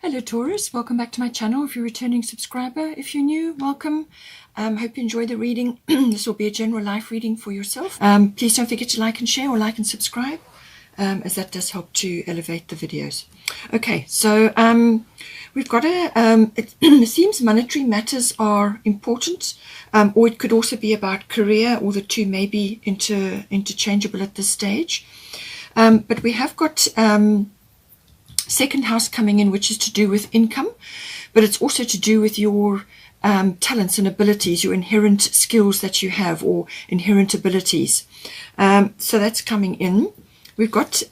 Hello Taurus, welcome back to my channel. If you're a returning subscriber, if you're new, welcome. Hope you enjoy the reading. This will be a general life reading for yourself. Please don't forget to like and share, or like and subscribe, as that does help to elevate the videos. Okay, so we've got it seems monetary matters are important, or it could also be about career, or the two may be interchangeable at this stage. But we have got second house coming in, which is to do with income, but it's also to do with your talents and abilities, your inherent skills that you have, or inherent abilities. So that's coming in. We've got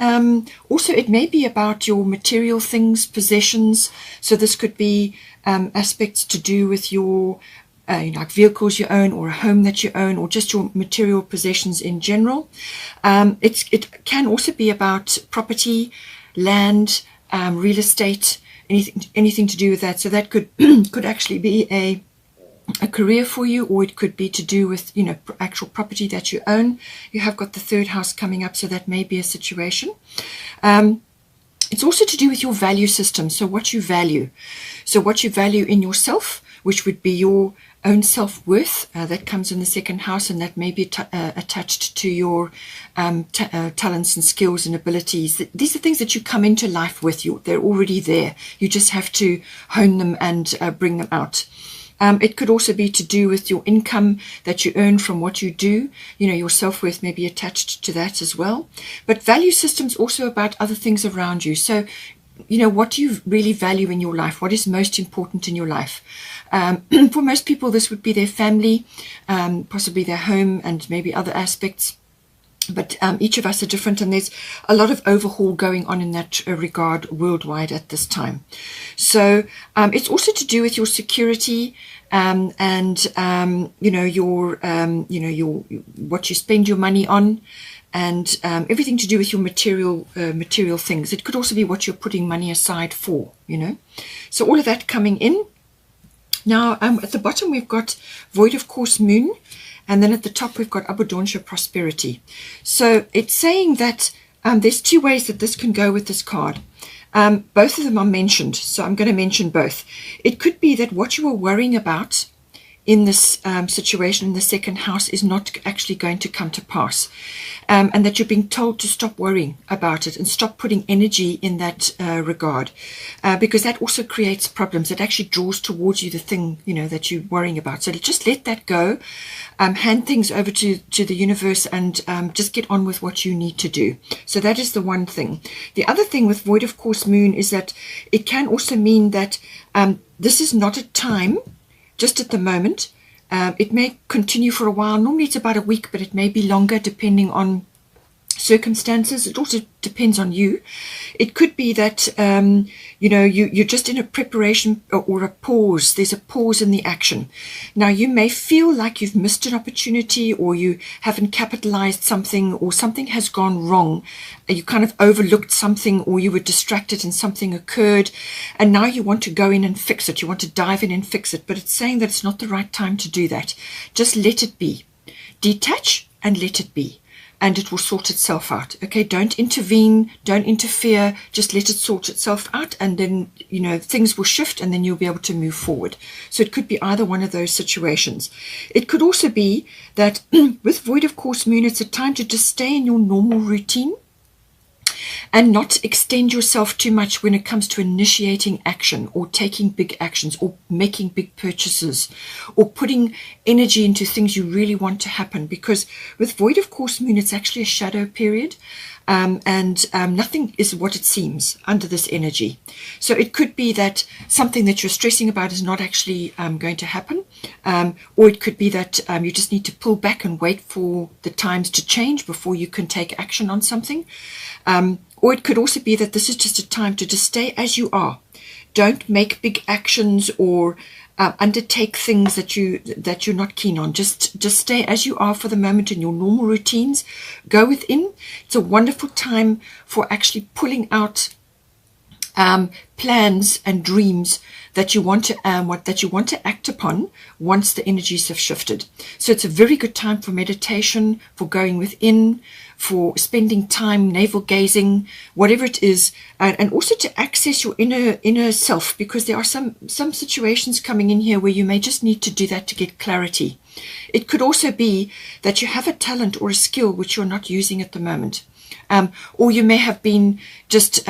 also, it may be about your material things, possessions. So this could be aspects to do with your like vehicles you own, or a home that you own, or just your material possessions in general. It can also be about property, land, real estate, anything to do with that. So that could could actually be a career for you, or it could be to do with, you know, actual property that you own. You have got the third house coming up, so that may be a situation. It's also to do with your value system, so what you value. So what you value in yourself, which would be your own self-worth, that comes in the second house, and that may be attached to your talents and skills and abilities. These are things that you come into life with. They're already there. You just have to hone them and bring them out. It could also be to do with your income that you earn from what you do. You know, your self-worth may be attached to that as well. But value systems also about other things around you. So, you know, what do you really value in your life? What is most important in your life? For most people, this would be their family, possibly their home, and maybe other aspects. But each of us are different, and there's a lot of overhaul going on in that regard worldwide at this time. So it's also to do with your security, and you know, your what you spend your money on, and everything to do with your material things. It could also be what you're putting money aside for, you know. So all of that coming in. Now at the bottom we've got void of course moon, and then at the top we've got abundancia, prosperity. So it's saying that there's two ways that this can go with this card. Both of them are mentioned, so I'm going to mention both. It could be that what you were worrying about in this situation in the second house is not actually going to come to pass, and that you're being told to stop worrying about it and stop putting energy in that regard, because that also creates problems. It actually draws towards you the thing, you know, that you're worrying about. So just let that go, hand things over to the universe, and just get on with what you need to do. So that is the one thing. The other thing with void of course moon is that it can also mean that this is not a time just at the moment. It may continue for a while. Normally it's about a week, but it may be longer depending on circumstances. It also depends on you. It could be that you know, you're just in a preparation or a pause. There's a pause in the action. Now you may feel like you've missed an opportunity, or you haven't capitalized something, or something has gone wrong. You kind of overlooked something, or you were distracted and something occurred, and now you want to go in and fix it. You want to dive in and fix it, but it's saying that it's not the right time to do that. Just let it be. Detach and let it be, and it will sort itself out. Okay, don't intervene, don't interfere, just let it sort itself out, and then, you know, things will shift, and then you'll be able to move forward. So it could be either one of those situations. It could also be that with void of course moon, it's a time to just stay in your normal routine and not extend yourself too much when it comes to initiating action, or taking big actions, or making big purchases, or putting energy into things you really want to happen. Because with void of course moon, it's actually a shadow period, and nothing is what it seems under this energy. So it could be that something that you're stressing about is not actually going to happen, or it could be that you just need to pull back and wait for the times to change before you can take action on something. Or it could also be that this is just a time to just stay as you are. Don't make big actions, or undertake things that you're not keen on. Just stay as you are for the moment in your normal routines. Go within. It's a wonderful time for actually pulling out plans and dreams that you want to act upon once the energies have shifted. So it's a very good time for meditation, for going within, for spending time navel gazing, whatever it is, and also to access your inner self, because there are some situations coming in here where you may just need to do that to get clarity. It could also be that you have a talent or a skill which you're not using at the moment, or you may have been just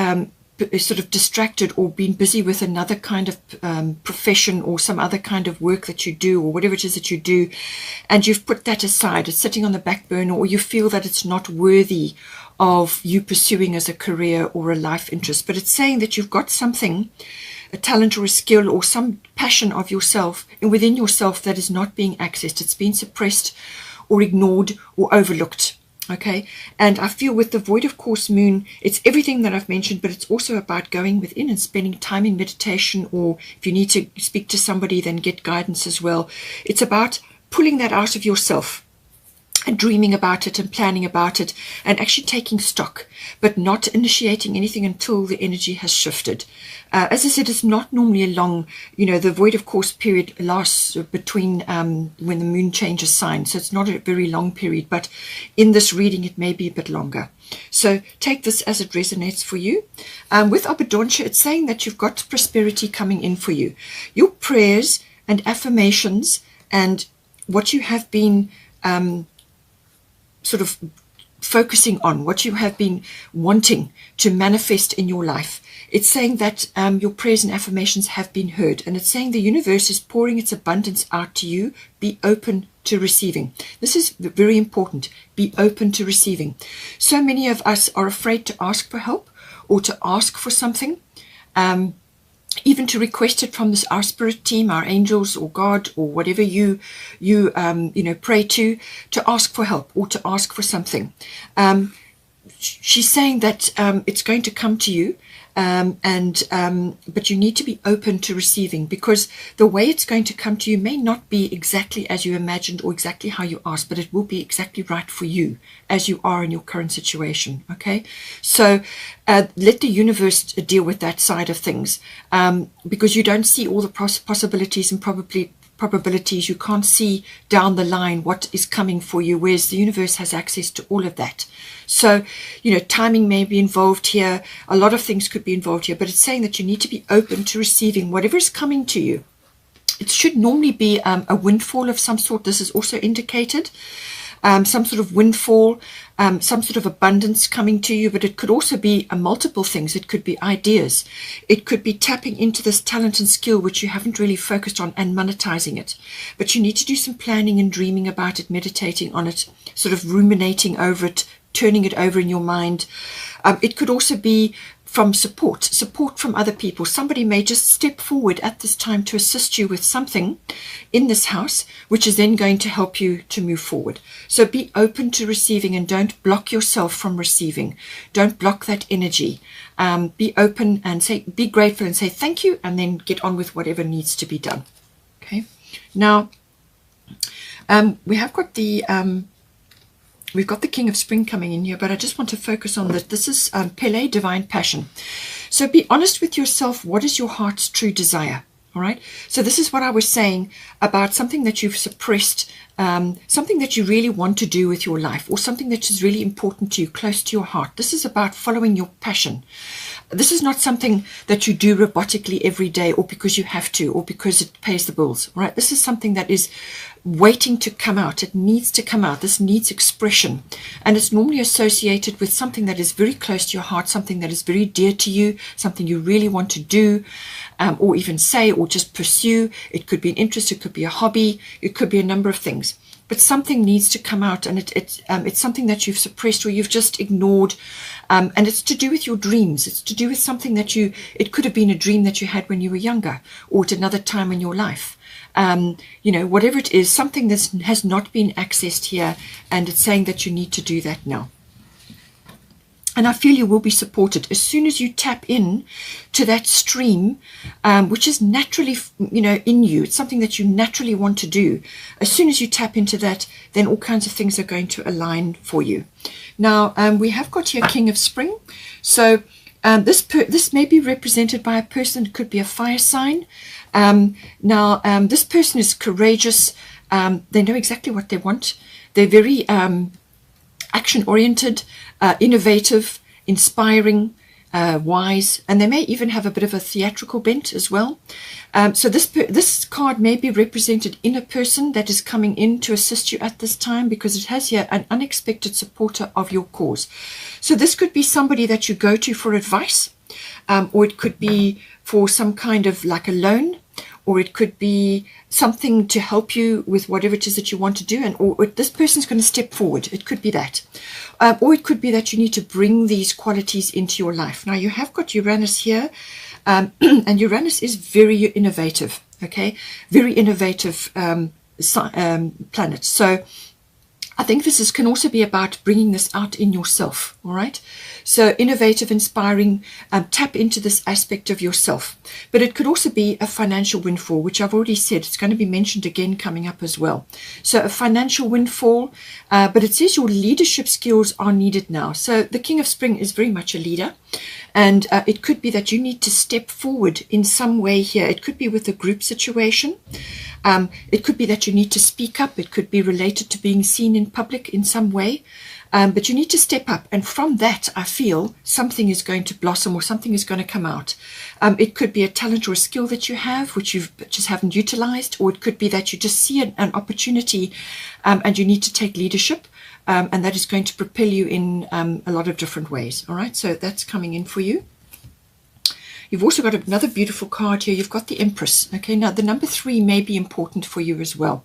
sort of distracted or been busy with another kind of profession or some other kind of work that you do, or whatever it is that you do, and you've put that aside. It's sitting on the back burner, or you feel that it's not worthy of you pursuing as a career or a life interest. But it's saying that you've got something, a talent or a skill or some passion of yourself and within yourself that is not being accessed. It's been suppressed or ignored or overlooked. Okay, and I feel with the void of course moon, it's everything that I've mentioned, but it's also about going within and spending time in meditation, or if you need to speak to somebody, then get guidance as well. It's about pulling that out of yourself and dreaming about it and planning about it and actually taking stock, but not initiating anything until the energy has shifted. As I said, it's not normally a long, the void of course period lasts between when the moon changes sign, so it's not a very long period, but in this reading it may be a bit longer. So take this as it resonates for you. With Abundance, it's saying that you've got prosperity coming in for you. Your prayers and affirmations and what you have been sort of focusing on, what you have been wanting to manifest in your life. It's saying that your prayers and affirmations have been heard, and it's saying the universe is pouring its abundance out to you. Be open to receiving. This is very important. Be open to receiving. So many of us are afraid to ask for help or to ask for something, even to request it from our spirit team, our angels or God or whatever you pray to ask for help or to ask for something. She's saying that it's going to come to you, but you need to be open to receiving, because the way it's going to come to you may not be exactly as you imagined or exactly how you asked, but it will be exactly right for you as you are in your current situation. Okay, so let the universe deal with that side of things, because you don't see all the possibilities and probabilities. You can't see down the line what is coming for you, whereas the universe has access to all of that. So, timing may be involved here. A lot of things could be involved here, but it's saying that you need to be open to receiving whatever is coming to you. It should normally be a windfall of some sort. This is also indicated. Some sort of windfall, some sort of abundance coming to you, but it could also be multiple things. It could be ideas. It could be tapping into this talent and skill which you haven't really focused on and monetizing it. But you need to do some planning and dreaming about it, meditating on it, sort of ruminating over it, turning it over in your mind. It could also be from support from other people. Somebody may just step forward at this time to assist you with something in this house, which is then going to help you to move forward. So be open to receiving and don't block yourself from receiving. Don't block that energy. Be open and be grateful and say thank you, and then get on with whatever needs to be done. Okay. Now, we have got the we've got the King of Spring coming in here, but I just want to focus on that. This is Pele, Divine Passion. So be honest with yourself. What is your heart's true desire? All right. So this is what I was saying about something that you've suppressed, something that you really want to do with your life, or something that is really important to you, close to your heart. This is about following your passion. This is not something that you do robotically every day, or because you have to, or because it pays the bills, right? This is something that is waiting to come out. It needs to come out. This needs expression. And it's normally associated with something that is very close to your heart, something that is very dear to you, something you really want to do, or even say, or just pursue. It could be an interest, it could be a hobby, it could be a number of things. But something needs to come out, and it's something that you've suppressed or you've just ignored, and it's to do with your dreams. It's to do with something that it could have been a dream that you had when you were younger, or at another time in your life. Whatever it is, something that has not been accessed here, and it's saying that you need to do that now. And I feel you will be supported as soon as you tap in to that stream, which is naturally, in you. It's something that you naturally want to do. As soon as you tap into that, then all kinds of things are going to align for you. Now, we have got here King of Spring. So This may be represented by a person. It could be a fire sign. This person is courageous. They know exactly what they want. They're very action-oriented, innovative, inspiring, wise, and they may even have a bit of a theatrical bent as well. So this card may be represented in a person that is coming in to assist you at this time, because it has here an unexpected supporter of your cause. So this could be somebody that you go to for advice, or it could be for some kind of like a loan, or it could be something to help you with whatever it is that you want to do, or this person's going to step forward. It could be that. Or it could be that you need to bring these qualities into your life. Now, you have got Uranus here, and Uranus is very innovative, okay? Very innovative planet. So I think this can also be about bringing this out in yourself, all right? So innovative, inspiring, tap into this aspect of yourself. But it could also be a financial windfall, which I've already said. It's going to be mentioned again coming up as well. So a financial windfall, but it says your leadership skills are needed now. So the King of Spring is very much a leader. And it could be that you need to step forward in some way here. It could be with a group situation. It could be that you need to speak up. It could be related to being seen in public in some way. But you need to step up. And from that, I feel something is going to blossom, or something is going to come out. It could be a talent or a skill that you have, which you just haven't utilized. Or it could be that you just see an opportunity and you need to take leadership. And that is going to propel you in a lot of different ways. All right, so that's coming in for you. You've also got another beautiful card here. You've got the Empress. Okay, now the number 3 may be important for you as well.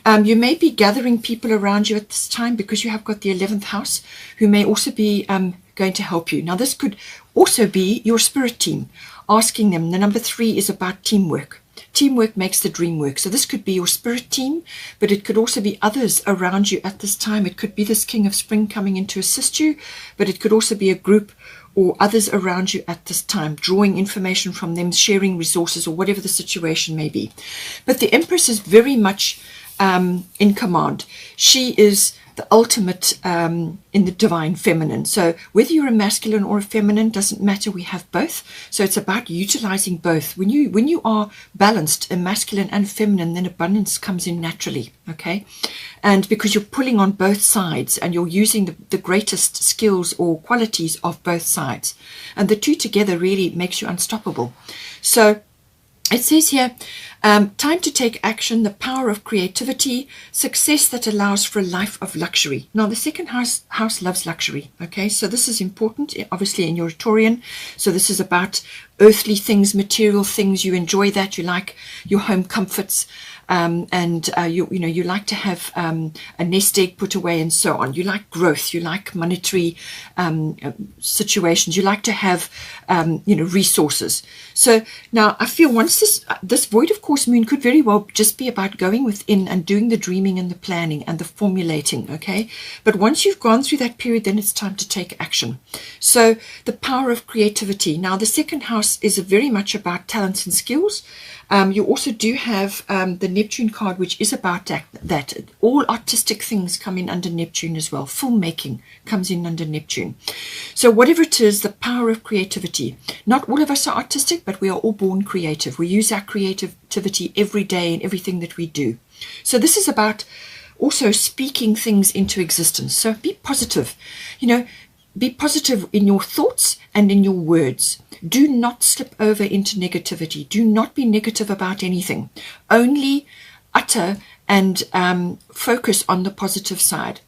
You may be gathering people around you at this time, because you have got the 11th house, who may also be going to help you. Now, this could also be your spirit team, asking them. The number 3 is about teamwork. Teamwork makes the dream work. So this could be your spirit team, but it could also be others around you at this time. It could be this King of Spring coming in to assist you, but it could also be a group or others around you at this time, drawing information from them, sharing resources, or whatever the situation may be. But the Empress is very much in command. She is the ultimate in the divine feminine. So whether you're a masculine or a feminine, doesn't matter. We have both. So it's about utilizing both. When you are balanced, a masculine and feminine, then abundance comes in naturally. Okay, and because you're pulling on both sides, and you're using the greatest skills or qualities of both sides, and the two together really makes you unstoppable. So it says here, time to take action, the power of creativity, success that allows for a life of luxury. Now, the second house loves luxury, okay? So this is important, obviously, in your Taurian. So this is about earthly things, material things. You enjoy that. You like your home comforts. You like to have a nest egg put away and so on. You like growth. You like monetary situations. You like to have, resources. So now I feel once this void of course moon could very well just be about going within and doing the dreaming and the planning and the formulating, okay? But once you've gone through that period, then it's time to take action. So the power of creativity. Now, the second house is very much about talents and skills. You also do have the Neptune card, which is about that. All artistic things come in under Neptune as well. Filmmaking comes in under Neptune. So whatever it is, the power of creativity. Not all of us are artistic, but we are all born creative. We use our creativity every day in everything that we do. So this is about also speaking things into existence. So be positive. Be positive in your thoughts and in your words. Do not slip over into negativity. Do not be negative about anything. Only utter and focus on the positive side.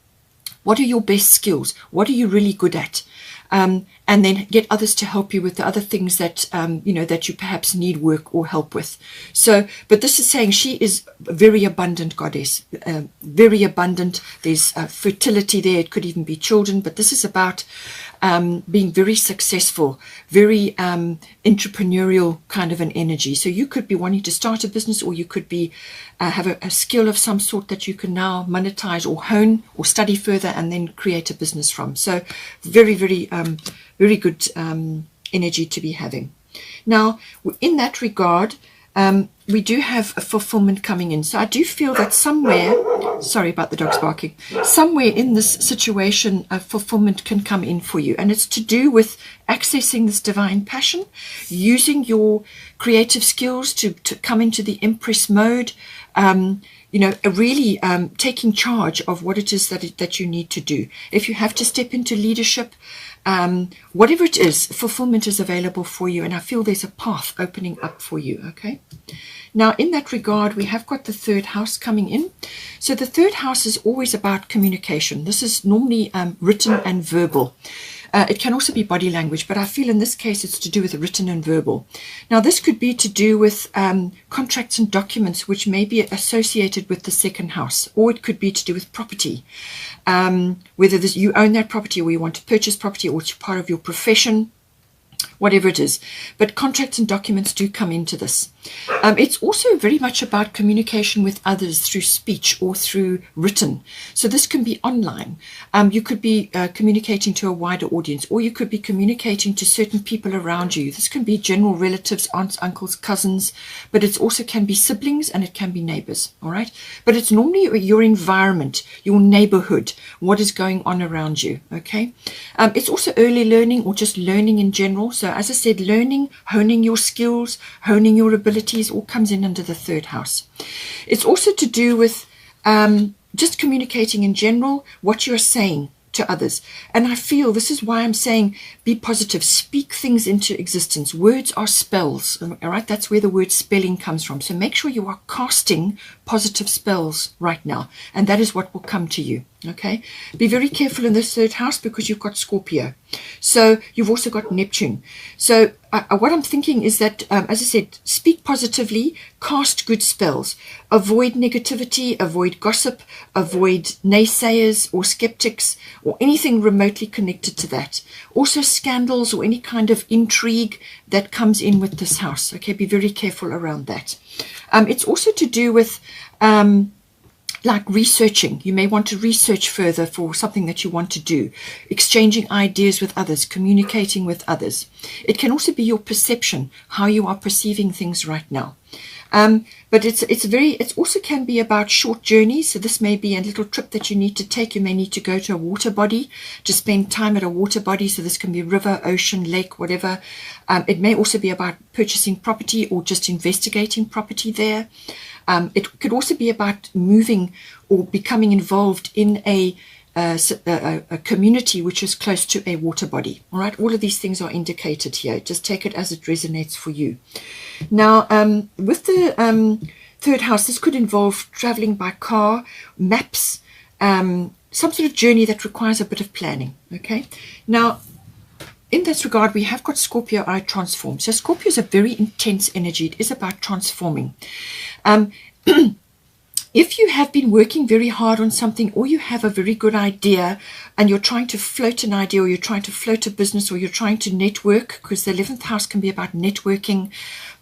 What are your best skills? What are you really good at? And then get others to help you with the other things that, that you perhaps need work or help with. So, but this is saying she is a very abundant goddess, very abundant. There's fertility there. It could even be children, but this is about being very successful, very entrepreneurial kind of an energy. So you could be wanting to start a business, or you could be have a skill of some sort that you can now monetize or hone or study further and then create a business from. So very, very, very good energy to be having. Now, in that regard, we do have a fulfillment coming in. So I do feel that somewhere, sorry about the dogs barking, somewhere in this situation, a fulfillment can come in for you. And it's to do with accessing this divine passion, using your creative skills to come into the Empress mode, you know, really taking charge of what it is that you need to do. If you have to step into leadership, whatever it is, fulfillment is available for you, and I feel there's a path opening up for you. Okay, now in that regard, we have got the third house coming in. So the third house is always about communication. This is normally written and verbal. It can also be body language, but I feel in this case it's to do with written and verbal. Now this could be to do with contracts and documents which may be associated with the second house, or it could be to do with property. Whether you own that property or you want to purchase property, or it's part of your profession, whatever it is. But contracts and documents do come into this. It's also very much about communication with others through speech or through written. So this can be online. You could be communicating to a wider audience, or you could be communicating to certain people around you. This can be general relatives, aunts, uncles, cousins, but it also can be siblings, and it can be neighbors. All right. But it's normally your environment, your neighborhood, what is going on around you. Okay. It's also early learning, or just learning in general. So as I said, learning, honing your skills, honing your abilities, all comes in under the third house. It's also to do with just communicating in general, what you're saying to others. And I feel this is why I'm saying be positive, speak things into existence. Words are spells, all right? That's where the word spelling comes from. So make sure you are casting positive spells right now, and that is what will come to you. Okay, be very careful in this third house, because you've got Scorpio. So you've also got Neptune. So what I'm thinking is that, as I said, speak positively, cast good spells, avoid negativity, avoid gossip, avoid naysayers or skeptics or anything remotely connected to that. Also scandals or any kind of intrigue that comes in with this house. Okay, be very careful around that. It's also to do with like researching. You may want to research further for something that you want to do, exchanging ideas with others, communicating with others. It can also be your perception, how you are perceiving things right now. But it also can be about short journeys. So this may be a little trip that you need to take. You may need to go to a water body to spend time at a water body. So this can be river, ocean, lake, whatever. It may also be about purchasing property or just investigating property there. It could also be about moving or becoming involved in a community which is close to a water body. All right, all of these things are indicated here. Just take it as it resonates for you. Now, with the third house, this could involve traveling by car, maps, some sort of journey that requires a bit of planning. Okay, now in this regard, we have got Scorpio I transform. So Scorpio is a very intense energy. It is about transforming. If you have been working very hard on something, or you have a very good idea and you're trying to float an idea, or you're trying to float a business, or you're trying to network, because the 11th house can be about networking,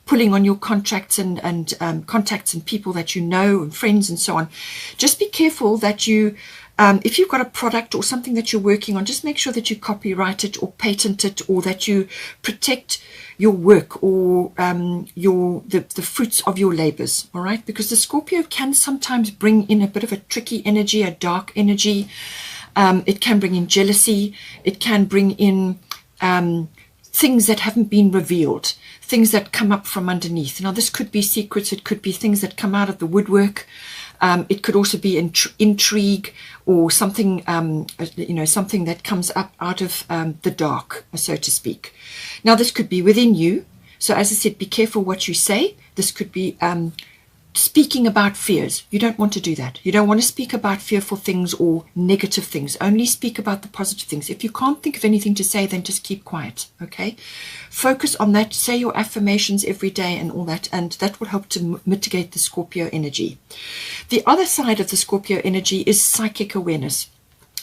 pulling on your contracts and contacts and people that you know and friends and so on. Just be careful that you, if you've got a product or something that you're working on, just make sure that you copyright it or patent it, or that you protect your work or the fruits of your labors. All right, because the Scorpio can sometimes bring in a bit of a tricky energy, a dark energy. It can bring in jealousy. It can bring in things that haven't been revealed, things that come up from underneath. Now this could be secrets. It could be things that come out of the woodwork. It could also be intrigue, or something, something that comes up out of the dark, so to speak. Now, this could be within you. So, as I said, be careful what you say. This could be speaking about fears. You don't want to do that. You don't want to speak about fearful things or negative things. Only speak about the positive things. If you can't think of anything to say, then just keep quiet. Okay? Focus on that. Say your affirmations every day and all that, and that will help to mitigate the Scorpio energy. The other side of the Scorpio energy is psychic awareness.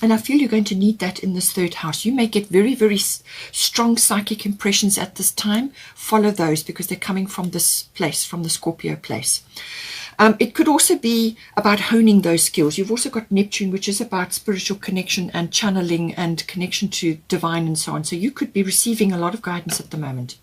And I feel you're going to need that in this third house. You may get very, very strong psychic impressions at this time. Follow those, because they're coming from this place, from the Scorpio place. It could also be about honing those skills. You've also got Neptune, which is about spiritual connection and channeling and connection to divine and so on. So you could be receiving a lot of guidance at the moment.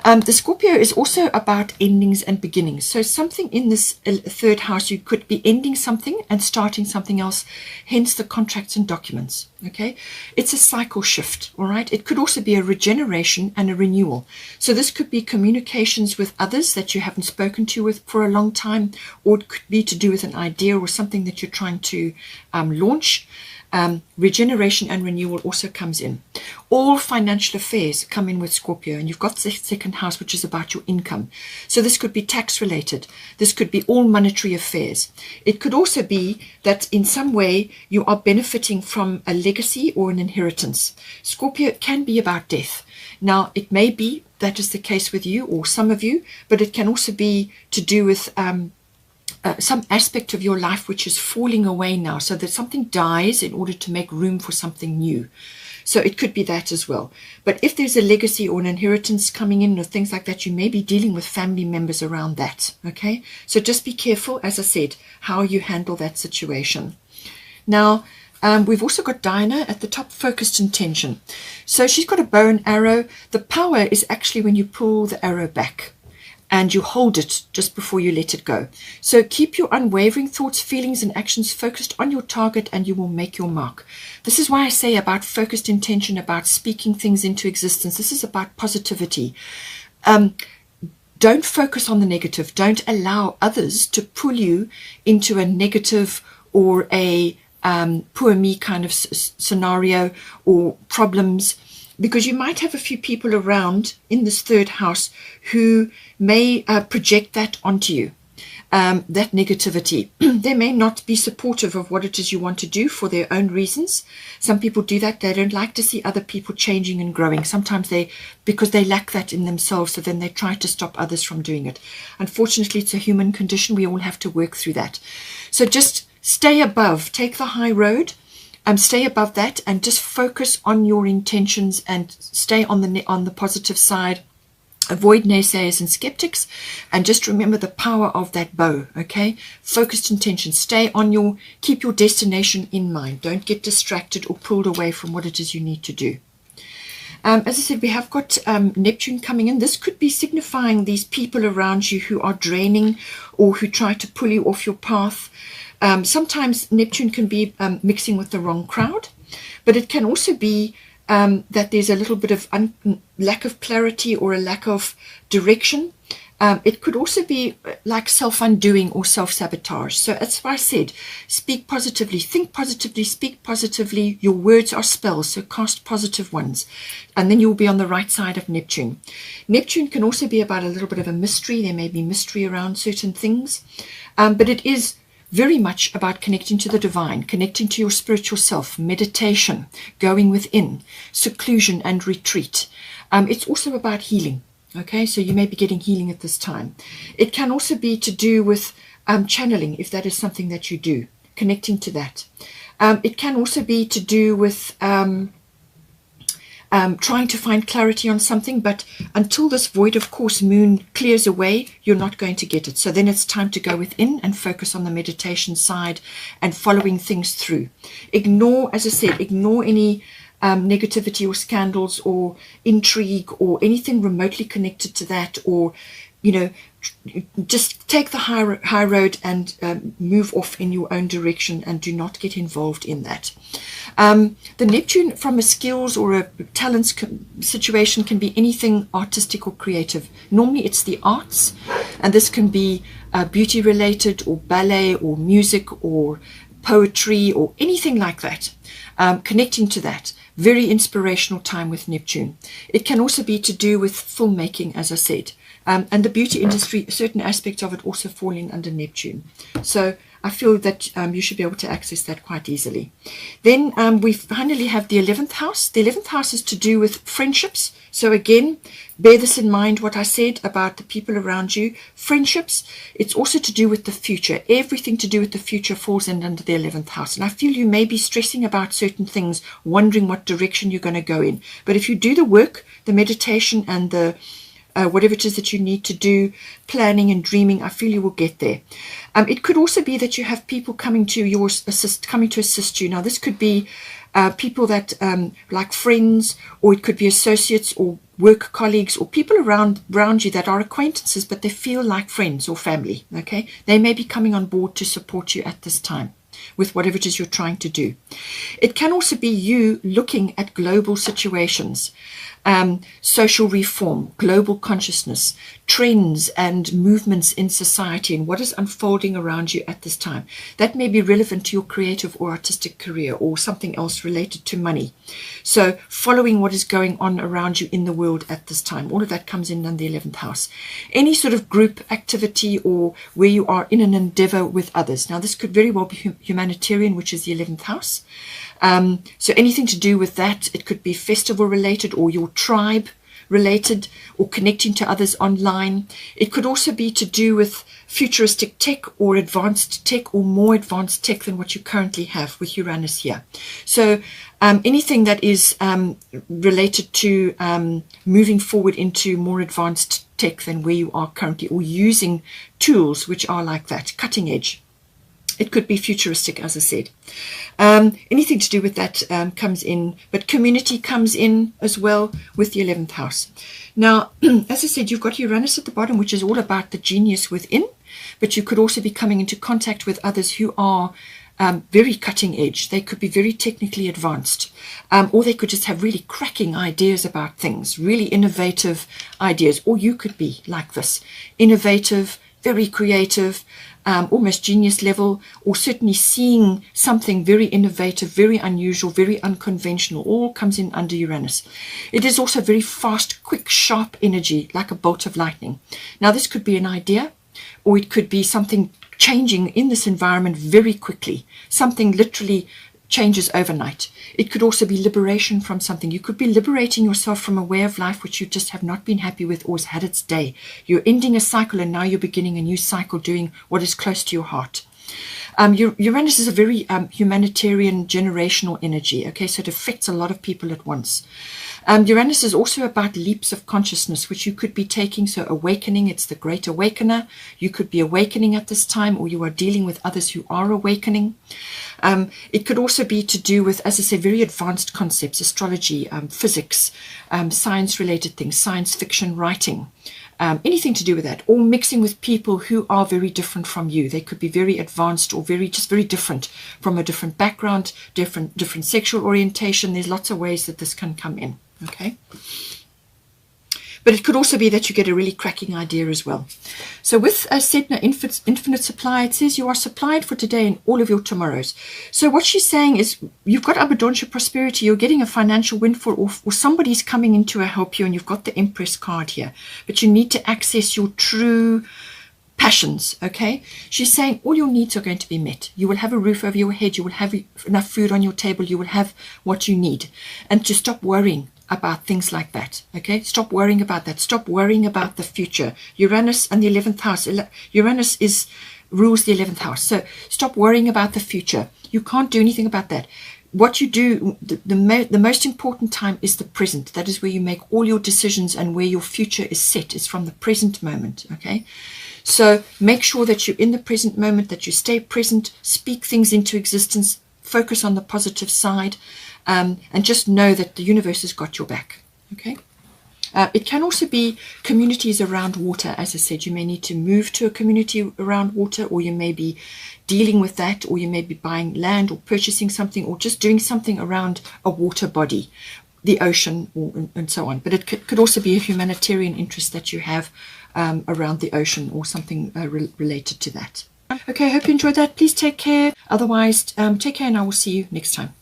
The Scorpio is also about endings and beginnings. So something in this third house, you could be ending something and starting something else, hence the contracts and documents. Okay, it's a cycle shift. All right, it could also be a regeneration and a renewal. So this could be communications with others that you haven't spoken to with for a long time, or it could be to do with an idea or something that you're trying to launch. Regeneration and renewal also comes in. All financial affairs come in with Scorpio, and you've got the second house, which is about your income. So this could be tax related. This could be all monetary affairs. It could also be that in some way you are benefiting from a legacy or an inheritance. Scorpio can be about death. Now, it may be that is the case with you or some of you, but it can also be to do with some aspect of your life which is falling away now, so that something dies in order to make room for something new. So it could be that as well. But if there's a legacy or an inheritance coming in or things like that, you may be dealing with family members around that. Okay, so just be careful, as I said, how you handle that situation. Now, we've also got Diana at the top, focused intention. So she's got a bow and arrow. The power is actually when you pull the arrow back and you hold it just before you let it go. So keep your unwavering thoughts, feelings, and actions focused on your target, and you will make your mark. This is why I say about focused intention, about speaking things into existence. This is about positivity. Don't focus on the negative. Don't allow others to pull you into a negative or a poor me kind of scenario or problems, because you might have a few people around in this third house who may project that onto you, that negativity. They may not be supportive of what it is you want to do for their own reasons. Some people do that. They don't like to see other people changing and growing. Sometimes because they lack that in themselves, so then they try to stop others from doing it. Unfortunately, it's a human condition. We all have to work through that. So just stay above, take the high road. Stay above that and just focus on your intentions and stay on the positive side. Avoid naysayers and skeptics, and just remember the power of that bow. Okay, focused intention. Keep your destination in mind. Don't get distracted or pulled away from what it is you need to do. As I said, we have got Neptune coming in. This could be signifying these people around you who are draining or who try to pull you off your path. Sometimes Neptune can be mixing with the wrong crowd, but it can also be that there's a little bit of lack of clarity or a lack of direction. It could also be like self-undoing or self-sabotage. So that's why I said, speak positively, think positively, speak positively. Your words are spells, so cast positive ones. And then you'll be on the right side of Neptune. Neptune can also be about a little bit of a mystery. There may be mystery around certain things. But it is very much about connecting to the divine, connecting to your spiritual self, meditation, going within, seclusion and retreat. It's also about healing. Okay, so you may be getting healing at this time. It can also be to do with channeling, if that is something that you do, connecting to that. It can also be to do with trying to find clarity on something, but until this void of course moon clears away, you're not going to get it. So then it's time to go within and focus on the meditation side and following things through. Ignore, as I said, ignore any negativity or scandals or intrigue or anything remotely connected to that, or just take the high road and move off in your own direction and do not get involved in that. The Neptune, from a skills or a talents situation, can be anything artistic or creative. Normally it's the arts, and this can be beauty related or ballet or music or poetry or anything like that. Connecting to that. Very inspirational time with Neptune. It can also be to do with filmmaking, as I said. And the beauty industry, certain aspects of it also fall in under Neptune. So I feel that you should be able to access that quite easily. Then we finally have the 11th house. The 11th house is to do with friendships. So again, bear this in mind, what I said about the people around you. Friendships, it's also to do with the future. Everything to do with the future falls in under the 11th house. And I feel you may be stressing about certain things, wondering what direction you're going to go in. But if you do the work, the meditation and the whatever it is that you need to do, planning and dreaming, I feel you will get there. It could also be that you have people coming to assist you. Now, this could be people that like friends, or it could be associates or work colleagues or people around you that are acquaintances, but they feel like friends or family, okay? They may be coming on board to support you at this time with whatever it is you're trying to do. It can also be you looking at global situations, social reform, global consciousness, trends and movements in society, and what is unfolding around you at this time. That may be relevant to your creative or artistic career or something else related to money. So following what is going on around you in the world at this time, all of that comes in the 11th house. Any sort of group activity or where you are in an endeavor with others. Now this could very well be humanitarian, which is the 11th house. So anything to do with that, it could be festival related or your tribe related or connecting to others online. It could also be to do with futuristic tech or advanced tech or more advanced tech than what you currently have with Uranus here. So anything that is related to moving forward into more advanced tech than where you are currently, or using tools which are like that, cutting edge. It could be futuristic, as I said. Anything to do with that comes in, but community comes in as well with the 11th house. Now, as I said, you've got Uranus at the bottom, which is all about the genius within, but you could also be coming into contact with others who are very cutting edge. They could be very technically advanced, or they could just have really cracking ideas about things, really innovative ideas, or you could be like this, innovative, very creative, almost genius level, or certainly seeing something very innovative, very unusual, very unconventional, all comes in under Uranus. It is also very fast, quick, sharp energy, like a bolt of lightning. Now this could be an idea, or it could be something changing in this environment very quickly, something literally changes overnight. It could also be liberation from something. You could be liberating yourself from a way of life which you just have not been happy with or has had its day. You're ending a cycle and now you're beginning a new cycle, doing what is close to your heart. Uranus is a very humanitarian, generational energy, okay, so it affects a lot of people at once. Uranus is also about leaps of consciousness, which you could be taking, so awakening, it's the great awakener. You could be awakening at this time, or you are dealing with others who are awakening. It could also be to do with, as I say, very advanced concepts, astrology, physics, science-related things, science fiction writing. Anything to do with that, or mixing with people who are very different from you. They could be very advanced or very different from a different background, different sexual orientation. There's lots of ways that this can come in, okay? But it could also be that you get a really cracking idea as well. So with a Sedna infinite supply, it says you are supplied for today and all of your tomorrows. So what she's saying is you've got abundance, prosperity, you're getting a financial windfall, or somebody's coming in to help you, and you've got the Empress card here. But you need to access your true passions, okay? She's saying all your needs are going to be met. You will have a roof over your head. You will have enough food on your table. You will have what you need. And to stop worrying about things like that, okay? Stop worrying about that. Stop worrying about the future. Uranus and the 11th house. Uranus rules the 11th house. So stop worrying about the future. You can't do anything about that. What you do, the most important time is the present. That is where you make all your decisions, and where your future is set is from the present moment, okay? So make sure that you're in the present moment, that you stay present, speak things into existence, focus on the positive side, and just know that the universe has got your back, okay? It can also be communities around water. As I said, you may need to move to a community around water, or you may be dealing with that, or you may be buying land or purchasing something, or just doing something around a water body, the ocean, and so on. But it could also be a humanitarian interest that you have around the ocean, or something related to that. Okay, I hope you enjoyed that. Please take care. Otherwise, take care, and I will see you next time.